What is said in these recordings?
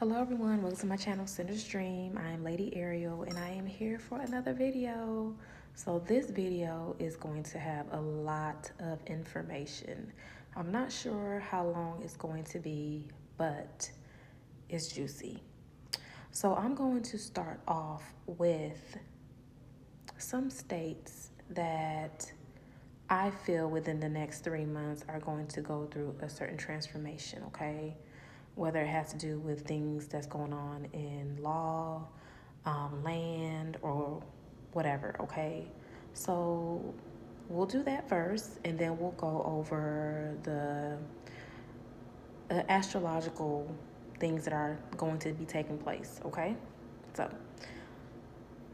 Hello everyone, welcome to my channel Cinder's Dream. I am Lady Ariel and I am here for another video. So this video is going to have a lot of information. I'm not sure how long it's going to be, but it's juicy. So I'm going to start off with some states that I feel within the next 3 months are going to go through a certain transformation, okay? Whether it has to do with things that's going on in law, land, or whatever, okay? So we'll do that first, and then we'll go over the astrological things that are going to be taking place, okay? So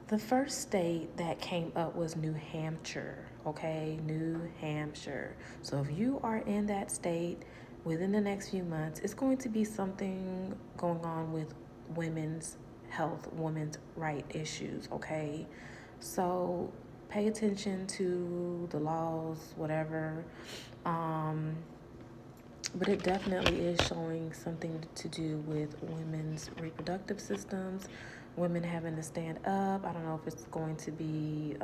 the first state that came up was New Hampshire, okay? New Hampshire. So if you are in that state within the next few months, it's going to be something going on with women's health, women's right issues, okay? So pay attention to the laws, whatever. But it definitely is showing something to do with women's reproductive systems, women having to stand up. I don't know if it's going to be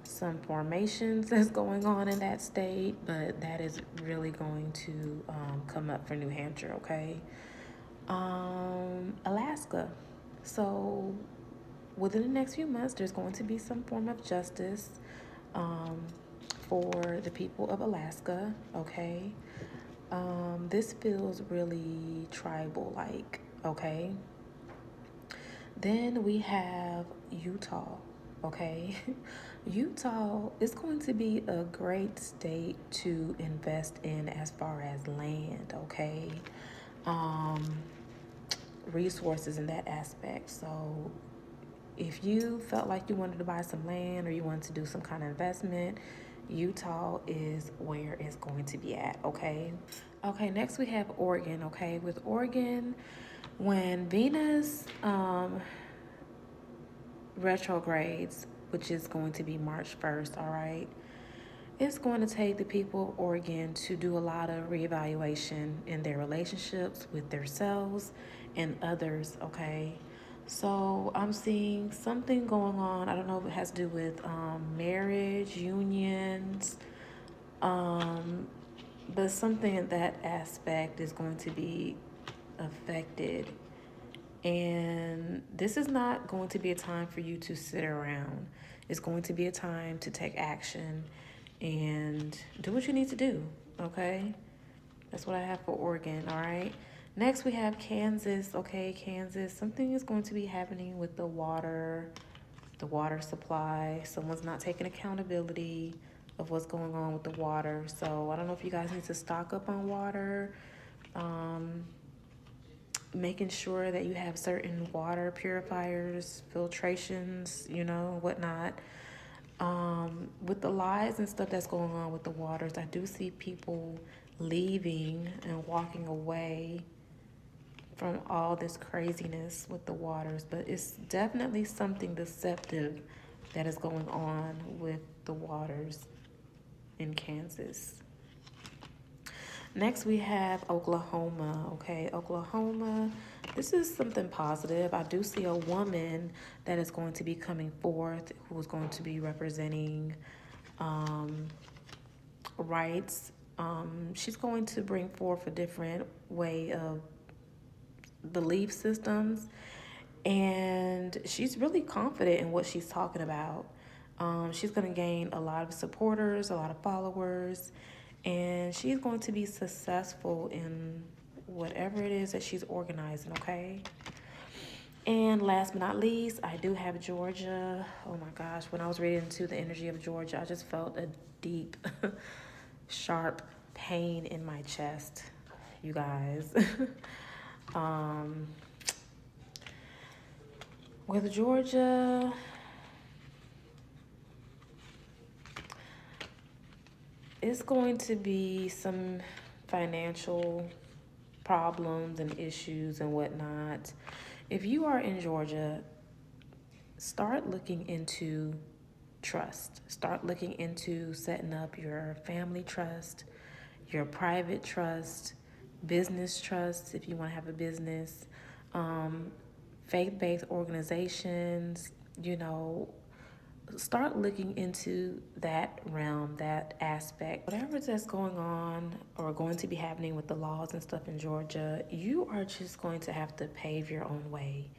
some formations that's going on in that state, but that is really going to come up for New Hampshire, okay? Alaska. So within the next few months, there's going to be some form of justice um, for the people of Alaska, okay? This feels really tribal like, okay? Then we have Utah, okay? Utah is going to be a great state to invest in as far as land, okay? Um, Resources in that aspect. So if you felt like you wanted to buy some land or you wanted to do some kind of investment, Utah is where it's going to be at, okay? Okay, next we have Oregon, okay? With Oregon, when Venus retrogrades, which is going to be March 1st, all right? It's going to take the people of Oregon to do a lot of reevaluation in their relationships with themselves and others, okay? So I'm seeing something going on. I don't know if it has to do with marriage, unions, but something in that aspect is going to be affected. And this is not going to be a time for you to sit around. It's going to be a time to take action and do what you need to do, okay? That's what I have for Oregon, all right? Next, we have Kansas, okay? Kansas, something is going to be happening with the water supply. Someone's not taking accountability of what's going on with the water. So I don't know if you guys need to stock up on water, making sure that you have certain water purifiers, filtrations, whatnot. With the lies and stuff that's going on with the waters, I do see people leaving and walking away from all this craziness with the waters, but it's definitely something deceptive that is going on with the waters in Kansas. Next, we have Oklahoma, okay? Oklahoma, this is something positive. I do see a woman that is going to be coming forth who is going to be representing rights. She's going to bring forth a different way of belief systems, and she's really confident in what she's talking about. She's going to gain a lot of supporters, a lot of followers, and she's going to be successful in whatever it is that she's organizing, okay? And last but not least, I do have Georgia. Oh my gosh, when I was reading into the energy of Georgia, I just felt a deep, sharp pain in my chest, you guys. With Georgia, it's going to be some financial problems and issues and whatnot. If you are in Georgia, start looking into trust. Start looking into setting up your family trust, your private trust, business trusts if you want to have a business, um, faith-based organizations, you know, start looking into that realm, that aspect. Whatever that's going on or going to be happening with the laws and stuff in Georgia, you are just going to have to pave your own way.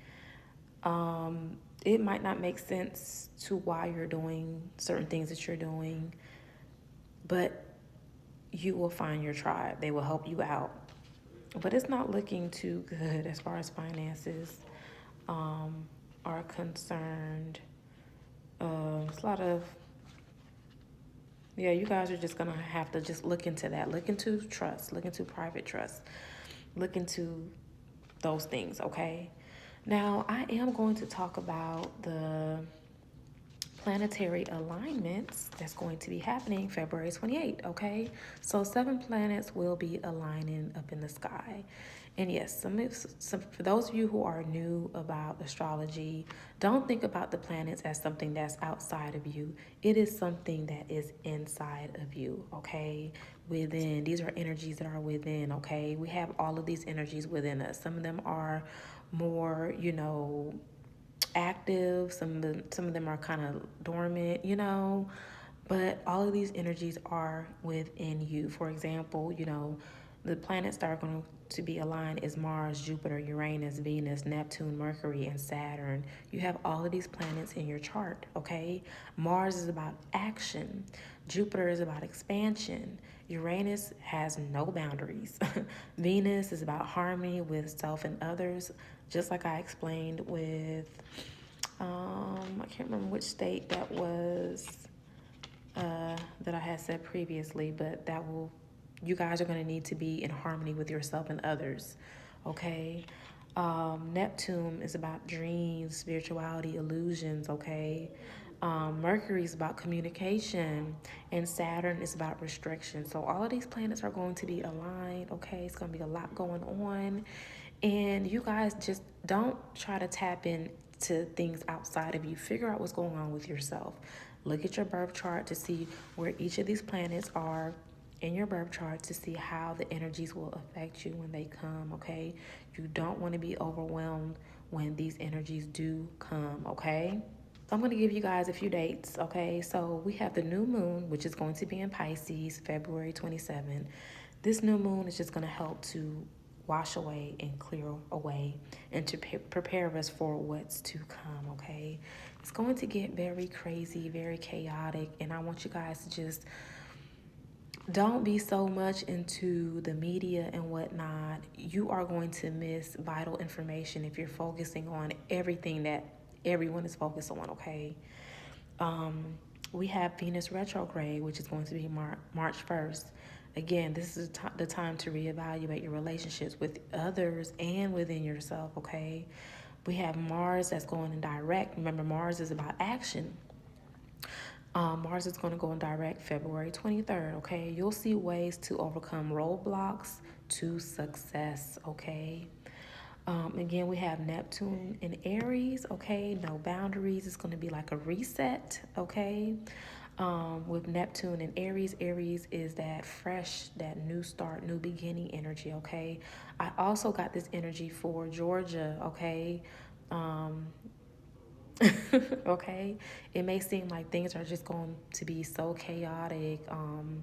It might not make sense to why you're doing certain things that you're doing, but you will find your tribe. They will help you out. But it's not looking too good as far as finances are concerned. It's a lot of, yeah, you guys are just going to have to just look into that. Look into trust, look into private trust, look into those things, okay? Now, I am going to talk about the planetary alignments that's going to be happening February 28th, okay? So 7 planets will be aligning up in the sky. And yes, for those of you who are new about astrology, don't think about the planets as something that's outside of you. It is something that is inside of you, okay? Within. These are energies that are within, okay? We have all of these energies within us. Some of them are more, active, some of them are kind of dormant, but all of these energies are within you. For example, the planets that are going to be aligned is Mars, Jupiter, Uranus, Venus, Neptune, Mercury, and Saturn. You have all of these planets in your chart, okay? Mars is about action. Jupiter is about expansion. Uranus has no boundaries. Venus is about harmony with self and others, just like I explained with, I can't remember which state that was, that I had said previously, but you guys are going to need to be in harmony with yourself and others, okay? Neptune is about dreams, spirituality, illusions, okay? Mercury is about communication, and Saturn is about restriction. So all of these planets are going to be aligned, okay? It's going to be a lot going on. And you guys just don't try to tap into things outside of you. Figure out what's going on with yourself. Look at your birth chart to see where each of these planets are in your birth chart to see how the energies will affect you when they come, okay? You don't want to be overwhelmed when these energies do come, okay? I'm going to give you guys a few dates, okay? So we have the new moon, which is going to be in Pisces, February 27. This new moon is just going to help to wash away and clear away and to prepare us for what's to come, okay? It's going to get very crazy, very chaotic, and I want you guys to just don't be so much into the media and whatnot. You are going to miss vital information if you're focusing on everything that everyone is focused on, okay? Um, we have Venus retrograde, which is going to be March 1st. Again, this is the time to reevaluate your relationships with others and within yourself, okay? We have Mars that's going in direct. Remember, Mars is about action. Mars is going to go in direct February 23rd, okay? You'll see ways to overcome roadblocks to success, okay? Again, we have Neptune in Aries, okay? No boundaries. It's going to be like a reset, okay? With Neptune in Aries, Aries is that fresh, that new start, new beginning energy, okay? I also got this energy for Georgia, okay? Okay, it may seem like things are just going to be so chaotic, and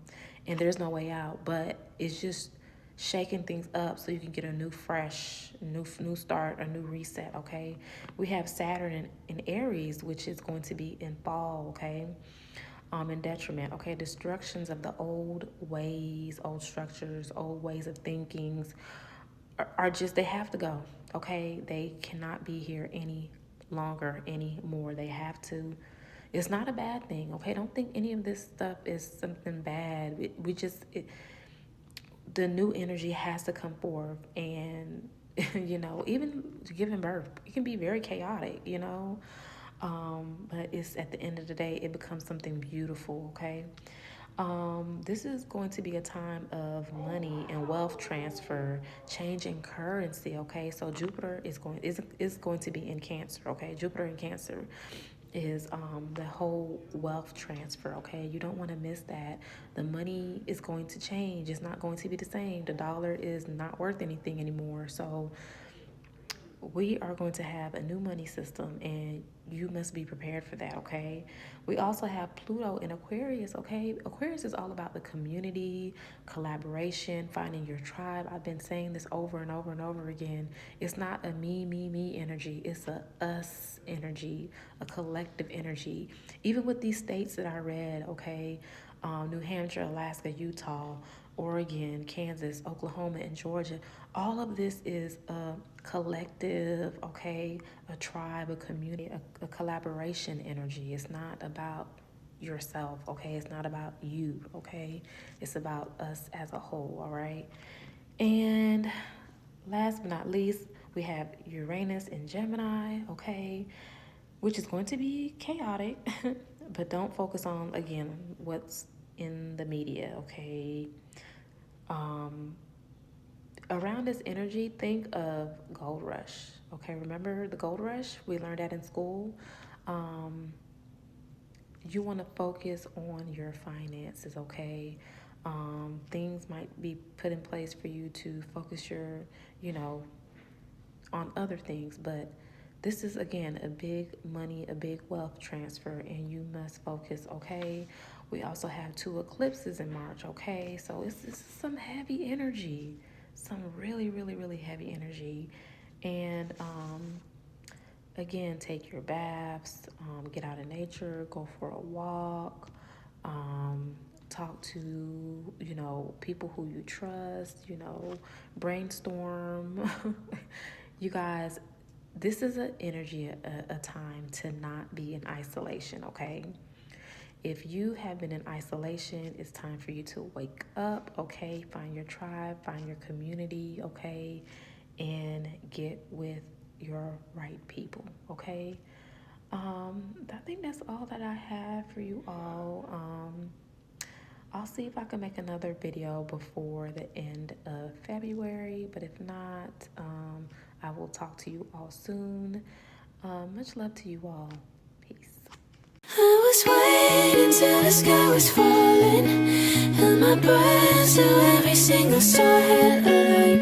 there's no way out, but it's just shaking things up so you can get a new fresh new start, a new reset, okay? We have Saturn in Aries, which is going to be in fall, okay? In detriment, okay? Destructions of the old ways, old structures, old ways of thinkings are just, they have to go, okay? They cannot be here any longer anymore. They have to. It's not a bad thing, okay? Don't think any of this stuff is something bad. The new energy has to come forth, and even giving birth, it can be very chaotic, but it's at the end of the day, it becomes something beautiful, okay? This is going to be a time of money and wealth transfer, change in currency, okay? So Jupiter is going to be in Cancer, okay? Jupiter in Cancer. is the whole wealth transfer. Okay, you don't want to miss that. The money is going to change. It's not going to be the same. The dollar is not worth anything anymore. So we are going to have a new money system, and you must be prepared for that. Okay, we also have Pluto in Aquarius. Okay, Aquarius is all about the community, collaboration, finding your tribe. I've been saying this over and over and over again. It's not a me energy. It's a us energy, a collective energy. Even with these states that I read, okay, New Hampshire, Alaska, Utah, Oregon, Kansas, Oklahoma, and Georgia, all of this is a collective, okay, a tribe, a community, a collaboration energy. It's not about yourself, okay? It's not about you, okay? It's about us as a whole, all right? And last but not least, we have Uranus in Gemini, okay, which is going to be chaotic, but don't focus on, again, what's in the media, okay? Um, Around this energy, think of gold rush. Okay, remember the gold rush? We learned that in school. Um, you want to focus on your finances, okay? Things might be put in place for you to focus your, you know, on other things, but this is again a big money, a big wealth transfer, and you must focus, okay? We also have 2 eclipses in March, okay? So it's some heavy energy, some really heavy energy. And again, take your baths, get out in nature, go for a walk, talk to, people who you trust, brainstorm. You guys, this is an energy, a time to not be in isolation, okay? If you have been in isolation, it's time for you to wake up, okay? Find your tribe, find your community, okay? And get with your right people, okay? I think that's all that I have for you all. I'll see if I can make another video before the end of February, but if not, I will talk to you all soon. Much love to you all. Peace. I was waiting till the sky was falling, held my breath till every single star had aligned.